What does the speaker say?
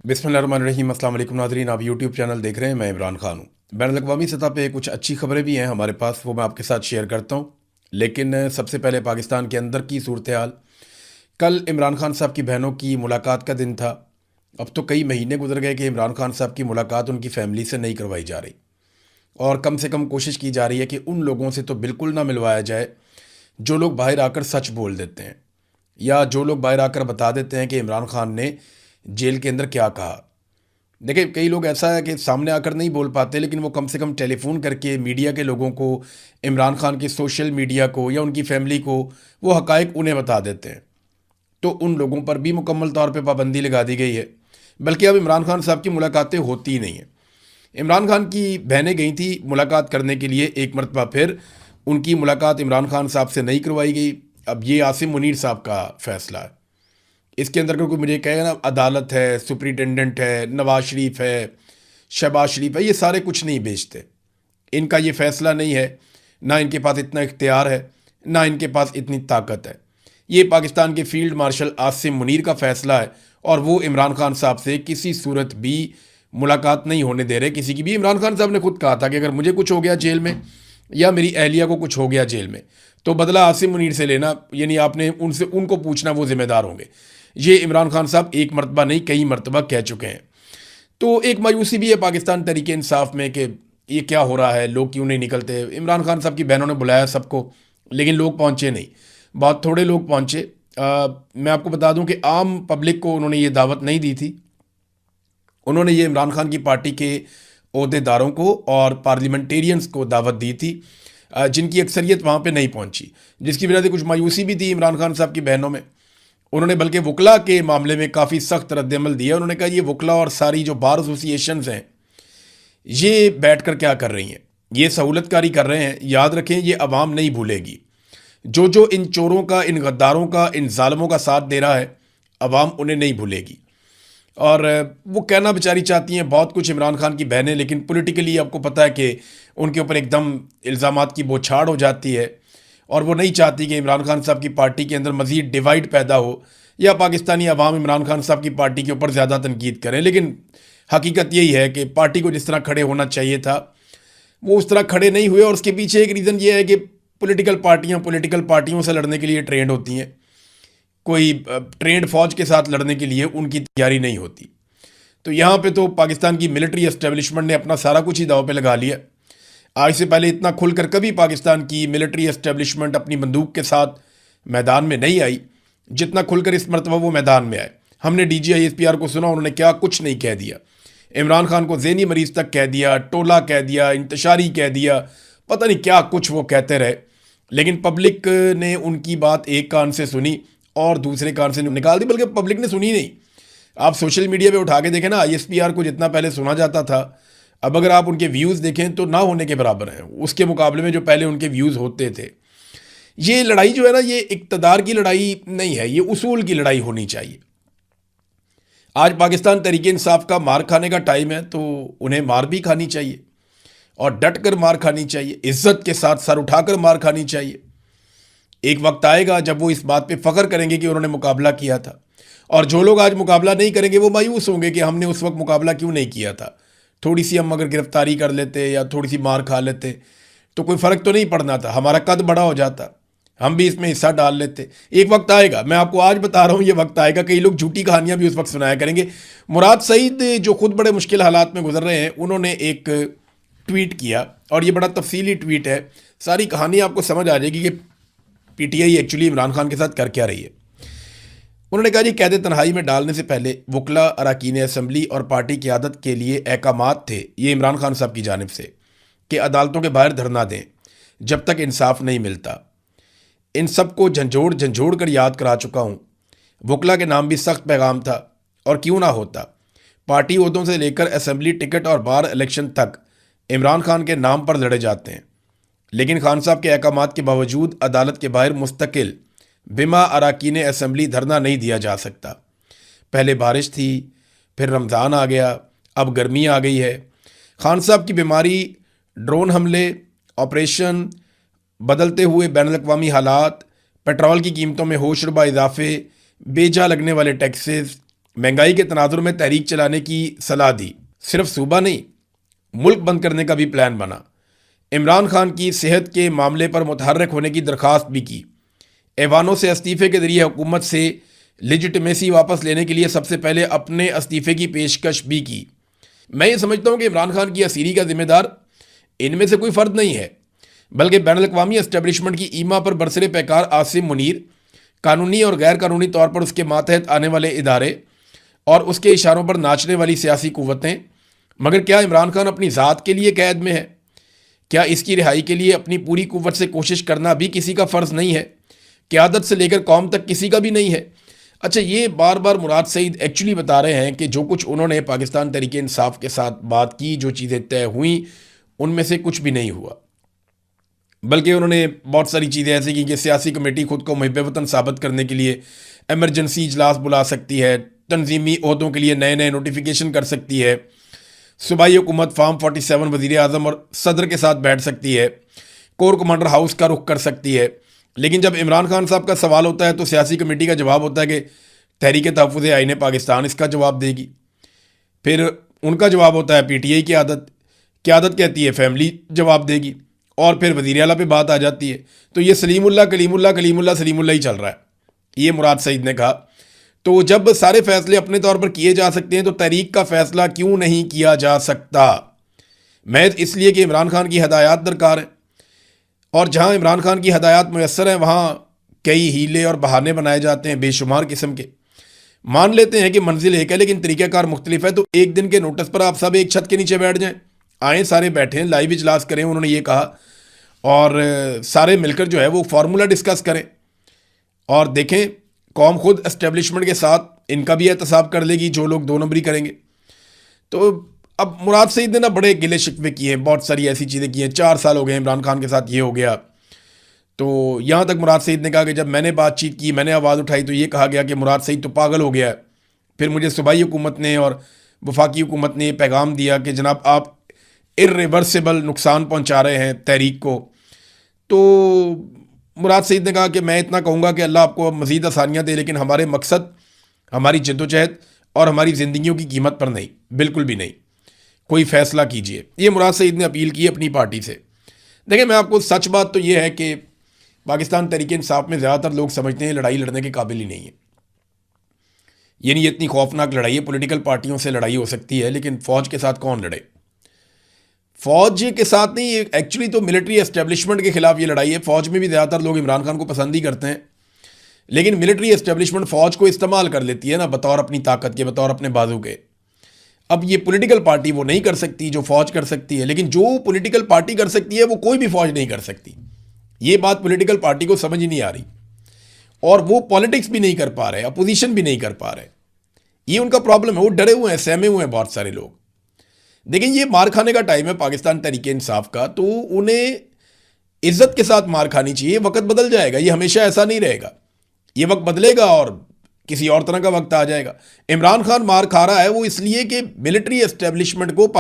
बिस्मिल्लाहिर्रहमानिर्रहीम। अस्सलाम वालेकुम नाज़रीन, आप यूट्यूब चैनल देख रहे हैं। मैं इमरान खान हूँ। बैनुल-अक़वामी सतह पे कुछ अच्छी खबरें भी हैं हमारे पास, वो मैं आपके साथ शेयर करता हूँ। लेकिन सबसे पहले पाकिस्तान के अंदर की सूरत हाल। कल इमरान खान साहब की बहनों की मुलाकात का दिन था। अब तो कई महीने गुजर गए कि इमरान खान साहब की मुलाकात उनकी फैमिली से नहीं करवाई जा रही, और कम से कम कोशिश की जा रही है कि उन लोगों से तो बिल्कुल ना मिलवाया जाए जो लोग बाहर आकर सच बोल देते हैं, या जो लोग बाहर आकर बता देते हैं कि इमरान खान ने जेल के अंदर क्या कहा। देखिए, कई लोग ऐसा है कि सामने आकर नहीं बोल पाते, लेकिन वो कम से कम टेलीफोन करके मीडिया के लोगों को, इमरान खान के सोशल मीडिया को या उनकी फैमिली को वो हकायक उन्हें बता देते हैं। तो उन लोगों पर भी मुकम्मल तौर पे पाबंदी लगा दी गई है। बल्कि अब इमरान खान साहब की मुलाकातें होती ही नहीं हैं। इमरान खान की बहनें गई थी मुलाकात करने के लिए, एक मरतबा फिर उनकी मुलाकात इमरान खान साहब से नहीं करवाई गई। अब ये आसिम मुनीर साहब का फैसला है। इसके अंदर कोई मुझे कहेगा ना, अदालत है, सुपरिटेंडेंट है, नवाज शरीफ है, शहबाज शरीफ है, ये सारे कुछ नहीं बेचते। इनका ये फैसला नहीं है, ना इनके पास इतना इख्तियार है, ना इनके पास इतनी ताकत है। ये पाकिस्तान के फील्ड मार्शल आसिम मुनीर का फैसला है, और वो इमरान खान साहब से किसी सूरत भी मुलाकात नहीं होने दे रहे, किसी की भी। इमरान खान साहब ने खुद कहा था कि अगर मुझे कुछ हो गया जेल में, या मेरी अहलिया को कुछ हो गया जेल में, तो बदला आसिम मुनीर से लेना, यानी आपने उनसे उनको पूछना, वो जिम्मेदार होंगे। ये इमरान खान साहब एक मरतबा नहीं, कई मरतबा कह चुके हैं। तो एक मायूसी भी है पाकिस्तान तरीके इंसाफ में कि ये क्या हो रहा है, लोग क्यों नहीं निकलते। इमरान खान साहब की बहनों ने बुलाया सबको, लेकिन लोग पहुंचे नहीं, बहुत थोड़े लोग पहुंचे। मैं आपको बता दूं कि आम पब्लिक को उन्होंने ये दावत नहीं दी थी। उन्होंने ये इमरान खान की पार्टी के अहदेदारों को और पार्लियामेंटेरियंस को दावत दी थी, जिनकी अक्सरियत वहाँ पे नहीं पहुँची, जिसकी वजह से कुछ मायूसी भी थी इमरान खान साहब की बहनों में। उन्होंने बल्कि वकला के मामले में काफ़ी सख्त रद्दमल दिया। उन्होंने कहा ये वकला और सारी जो बार एसोसिएशंस हैं, ये बैठ कर क्या कर रही हैं, ये सहूलतकारी कर रहे हैं। याद रखें, ये अवाम नहीं भूलेगी। जो जो इन चोरों का, इन गद्दारों का, इन जालमों का साथ दे रहा है, अवाम उन्हें नहीं भूलेगी। और वो कहना बेचारी चाहती हैं बहुत कुछ इमरान खान की बहनें, लेकिन पॉलिटिकली आपको पता है कि उनके ऊपर एकदम इल्ज़ामात की बौछार हो जाती है, और वो नहीं चाहती कि इमरान खान साहब की पार्टी के अंदर मज़ीद डिवाइड पैदा हो, या पाकिस्तानी अवाम इमरान खान साहब की पार्टी के ऊपर ज़्यादा तनकीद करें। लेकिन हकीकत यही है कि पार्टी को जिस तरह खड़े होना चाहिए था, वो उस तरह खड़े नहीं हुए। और उसके पीछे एक रीज़न ये है कि पॉलिटिकल पार्टियों से लड़ने के लिए ट्रेंड होती हैं। कोई ट्रेंड फौज के साथ लड़ने के लिए उनकी तैयारी नहीं होती। तो यहाँ पे तो पाकिस्तान की मिलिट्री एस्टेब्लिशमेंट ने अपना सारा कुछ ही दाव पे लगा लिया। आज से पहले इतना खुलकर कभी पाकिस्तान की मिलिट्री एस्टेब्लिशमेंट अपनी बंदूक के साथ मैदान में नहीं आई, जितना खुलकर इस मरतबा वो मैदान में आए। हमने DGI-SPR को सुना, उन्होंने क्या कुछ नहीं कह दिया। इमरान खान को ज़हनी मरीज तक कह दिया, टोला कह दिया, इंतशारी कह दिया, पता नहीं क्या कुछ वो कहते रहे। लेकिन पब्लिक ने उनकी बात एक कान से सुनी और दूसरे कान से निकाल दी, बल्कि पब्लिक ने सुनी नहीं। आप सोशल मीडिया पे उठा के देखें ना, ISPR को जितना पहले सुना जाता था, अब अगर आप उनके व्यूज़ देखें तो ना होने के बराबर हैं उसके मुकाबले में जो पहले उनके व्यूज़ होते थे। ये लड़ाई जो है ना, ये इक़्तिदार की लड़ाई नहीं है, ये उसूल की लड़ाई होनी चाहिए। आज पाकिस्तान तरीके इंसाफ का मार खाने का टाइम है, तो उन्हें मार भी खानी चाहिए, और डट कर मार खानी चाहिए, इज्जत के साथ सर उठाकर मार खानी चाहिए। एक वक्त आएगा जब वो इस बात पे फ़ख्र करेंगे कि उन्होंने मुकाबला किया था, और जो लोग आज मुकाबला नहीं करेंगे वो मायूस होंगे कि हमने उस वक्त मुकाबला क्यों नहीं किया था। थोड़ी सी हम अगर गिरफ्तारी कर लेते या थोड़ी सी मार खा लेते तो कोई फ़र्क तो नहीं पड़ना था, हमारा कद बड़ा हो जाता, हम भी इसमें हिस्सा डाल लेते। एक वक्त आएगा, मैं आपको आज बता रहा हूँ, ये वक्त आएगा, कई लोग झूठी कहानियाँ भी उस वक्त सुनाया करेंगे। मुराद सईद जो खुद बड़े मुश्किल हालात में गुजर रहे हैं, उन्होंने एक ट्वीट किया, और ये बड़ा तफसीली ट्वीट है, सारी कहानी आपको समझ आ जाएगी कि PTI एक्चुअली इमरान खान के साथ कर क्या रही है। उन्होंने कहा जी, कैद तन्हाई में डालने से पहले वकला, अरकान असम्बली और पार्टी क़यादत के लिए अहकामात थे, ये इमरान खान साहब की जानिब से, कि अदालतों के बाहर धरना दें जब तक इंसाफ नहीं मिलता। इन सब को झंझोड़ झंझोड़ कर याद करा चुका हूँ। वकला के नाम भी सख्त पैगाम था, और क्यों ना होता। पार्टी ओहदों से लेकर असम्बली टिकट और बार इलेक्शन तक इमरान खान के नाम पर लड़े जाते हैं, लेकिन खान साहब के अहकामात के बावजूद अदालत के बाहर मुस्तकिल बिमा अरकान असम्बली धरना नहीं दिया जा सकता। पहले बारिश थी, फिर रमज़ान आ गया, अब गर्मी आ गई है। खान साहब की बीमारी, ड्रोन हमले, ऑपरेशन, बदलते हुए बैनुल-अक़वामी हालात, पेट्रोल की कीमतों में होशरुबा इजाफे, बेजा लगने वाले टैक्सेस, महंगाई के तनाजुर में तहरीक चलाने की सलाह दी। सिर्फ सूबा नहीं, मुल्क बंद करने का भी प्लान बना। इमरान खान की सेहत के मामले पर मुतहर्रिक होने की दरख्वास्त भी की। ऐवानों से इस्तीफ़े के जरिए हुकूमत से लेजिटिमेसी वापस लेने के लिए सबसे पहले अपने इस्तीफ़े की पेशकश भी की। मैं ये समझता हूँ कि इमरान खान की असीरी का जिम्मेदार इनमें से कोई फ़र्द नहीं है, बल्कि बैनुल-अक़वामी एस्टेब्लिशमेंट की ईमा पर बरसरे पैकार आसिम मुनीर, कानूनी और गैर कानूनी तौर पर उसके मातहत आने वाले इदारे और उसके इशारों पर नाचने वाली सियासी कुव्वतें। मगर क्या इमरान खान अपनी ज़ात के लिए कैद में है? क्या इसकी रिहाई के लिए अपनी पूरी कुव्वत से कोशिश करना भी किसी का फ़र्ज़ नहीं है? क़यादत से लेकर कौम तक किसी का भी नहीं है? अच्छा, ये बार बार मुराद सईद एक्चुअली बता रहे हैं कि जो कुछ उन्होंने पाकिस्तान तहरीक-ए-इंसाफ के साथ बात की, जो चीज़ें तय हुई, उनमें से कुछ भी नहीं हुआ। बल्कि उन्होंने बहुत सारी चीज़ें ऐसी की कि सियासी कमेटी खुद को मुहिब वतन साबित करने के लिए एमरजेंसी इजलास बुला सकती है, तंजीमी ओहदों के लिए नए नए नोटिफिकेशन कर सकती है, सूबाई हुकूमत फार्म 47 वज़ीर आज़म और सदर के साथ बैठ सकती है, कोर कमांडर हाउस का रुख कर सकती है। लेकिन जब इमरान खान साहब का सवाल होता है तो सियासी कमेटी का जवाब होता है कि तहरीक तहफ़्फ़ुज़ आईन पाकिस्तान इसका जवाब देगी। फिर उनका जवाब होता है PTI की क़यादत कहती है फैमिली जवाब देगी, और फिर वज़ीर आला पे बात आ जाती है। तो ये सलीमुल्लाह कलीमुल्लाह कलीमुल्लाह सलीमुल्लाह ही चल रहा है, ये मुराद सईद ने कहा। तो जब सारे फैसले अपने तौर पर किए जा सकते हैं तो तहरीक का फ़ैसला क्यों नहीं किया जा सकता? महज इसलिए कि इमरान खान की हदायत दरकार है, और जहाँ इमरान खान की हदायत मुयस्सर हैं वहाँ कई हीले और बहाने बनाए जाते हैं बेशुमार किस्म के। मान लेते हैं कि मंजिल एक है लेकिन तरीक़ाकार मुख्तलिफ है, तो एक दिन के नोटिस पर आप सब एक छत के नीचे बैठ जाएं, आए सारे बैठें, लाइव इजलास करें, उन्होंने ये कहा, और सारे मिलकर जो है वो फार्मूला डिस्कस करें और देखें कौम खुद एस्टेब्लिशमेंट के साथ इनका भी एहतसाब कर लेगी जो लोग 2 नंबरी करेंगे। तो अब मुराद सईद ने ना बड़े गिले शिकवे किए हैं, बहुत सारी ऐसी चीज़ें की हैं। 4 साल हो गए इमरान खान के साथ, ये हो गया। तो यहाँ तक मुराद सईद ने कहा कि जब मैंने बातचीत की, मैंने आवाज़ उठाई तो ये कहा गया कि मुराद सईद तो पागल हो गया है। फिर मुझे सूबाई हुकूमत ने और वफाकी हुकूमत ने ये पैगाम दिया कि जनाब आप इर्रिवर्सिबल नुकसान पहुँचा रहे हैं तहरीक को। तो मुराद सईद ने कहा कि मैं इतना कहूँगा कि अल्लाह आपको मज़ीद आसानियाँ दे, लेकिन हमारे मकसद हमारी जद्दोजहद और हमारी ज़िंदगियों की कीमत पर नहीं, बिल्कुल भी नहीं। कोई फ़ैसला कीजिए, ये मुराद सईद ने अपील की अपनी पार्टी से। देखिए, मैं आपको सच बात तो ये है कि पाकिस्तान तहरीक-ए-इंसाफ में ज़्यादातर लोग समझते हैं लड़ाई लड़ने के काबिल ही नहीं है। ये नहीं, इतनी खौफनाक लड़ाई है। पॉलिटिकल पार्टियों से लड़ाई हो सकती है, लेकिन फ़ौज के साथ कौन लड़े? फ़ौज के साथ नहीं, ये एक्चुअली तो मिलिट्री एस्टेब्लिशमेंट के खिलाफ ये लड़ाई है। फ़ौज में भी ज़्यादातर लोग इमरान खान को पसंद ही करते हैं, लेकिन मिलिट्री एस्टेब्लिशमेंट फ़ौज को इस्तेमाल कर लेती है ना, बतौर अपनी ताकत के, बतौर अपने बाजू के। अब ये पॉलिटिकल पार्टी वो नहीं कर सकती जो फ़ौज कर सकती है, लेकिन जो पॉलिटिकल पार्टी कर सकती है वो कोई भी फ़ौज नहीं कर सकती। ये बात पॉलिटिकल पार्टी को समझ ही नहीं आ रही, और वो पॉलिटिक्स भी नहीं कर पा रहे, अपोजिशन भी नहीं कर पा रहे। ये उनका प्रॉब्लम है, वो डरे हुए हैं, सहमे हुए हैं बहुत सारे लोग। लेकिन ये मार खाने का टाइम है पाकिस्तान तहरीक-ए-इंसाफ का, तो उन्हें इज्जत के साथ मार खानी चाहिए। वक्त बदल जाएगा, ये हमेशा ऐसा नहीं रहेगा, ये वक्त बदलेगा और किसी और तरह का वक्त आ जाएगा। इमरान खान मार खा रहा है वो इसलिए कि मिलिट्री एस्टेब्लिशमेंट को